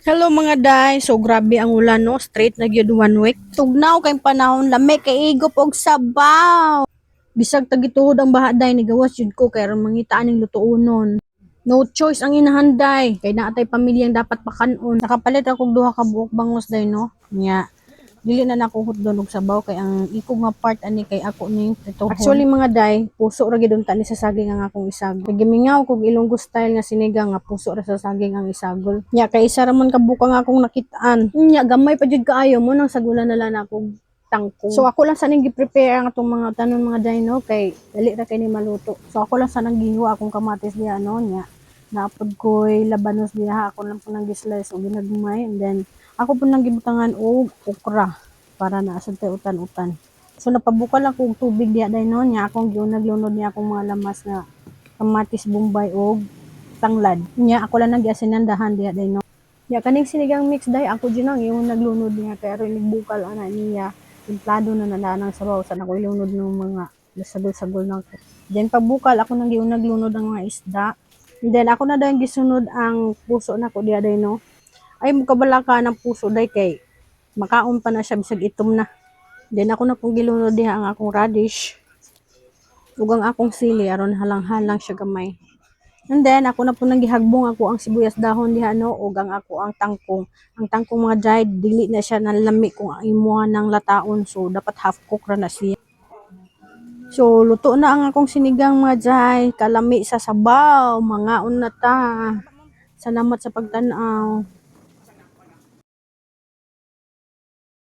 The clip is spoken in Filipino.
Hello mga day, so grabe ang ulan no, straight na gyud 1 week. Tugnaw kay panahon lami kay igop og sabaw. Bisag tagituod ang baha day ni gawas jud ko kay aron mangita aning lutuonon. No choice ang inahanday kay naatay pamilyang dapat pakanon. Nakapalit ako og duha ka buok bangos day no. Nya dili na nako hutdon og sabaw kay ang iko nga part ani kay ako ning pritohon. Actually mga day, puso ra gid unta ni sa saging ang akong isagol. Kay gimingaw kog Ilonggo style nga sinigang nga puso ra sa saging ang isagol. Nya kay isa ra man ka buka nga akong nakit-an. Nya gamay pa jud kaayo mo nang sagulan na lang ako tangkong. So ako lang sa ning gi-prepare ang atong mga tanon mga day no kay dali ra kay ni maluto. So ako lang sa nang gihiwa akong kamatis diha no nya. Naapod ko'y labanos diha ako lang po nang gislice o ginagmay and then ako po nang gibutangan og okra para naasad kay utan-utan. So napabukal ako og tubig diha day no nya akong giunag-lunod niya akong mga lamas na kamatis, bombay og tanglad. Nya ako lang nagiasinandahan diha day no. Nya kaning sinigang mix day ako din ang iunag-lunod niya kay aron bukal ana niya. Timplado na nananang sabaw sa ako ilunod ng mga sagol-sagol na ko. Then pagbukal ako nang giunag-lunod ang mga isda. And then ako na daw gisunod ang puso na ko diha day no. Ay mukabalaka ng puso day kay makaon pa na siya bisag itom na. Then ako na pong gilunod diha ang akong radish ug ang akong sili aron halang-halang siya gamay. And then ako na po nang gihagbong ako ang sibuyas dahon diha no ug ang ako ang tangkong. Ang tangkong mga dried dili na siya nalami kung imuha ng lataon so dapat half cook ra na siya. So luto na ang akong sinigang mga jay, kalami sa sabaw, mangaon na ta. Salamat sa pagtan-aw.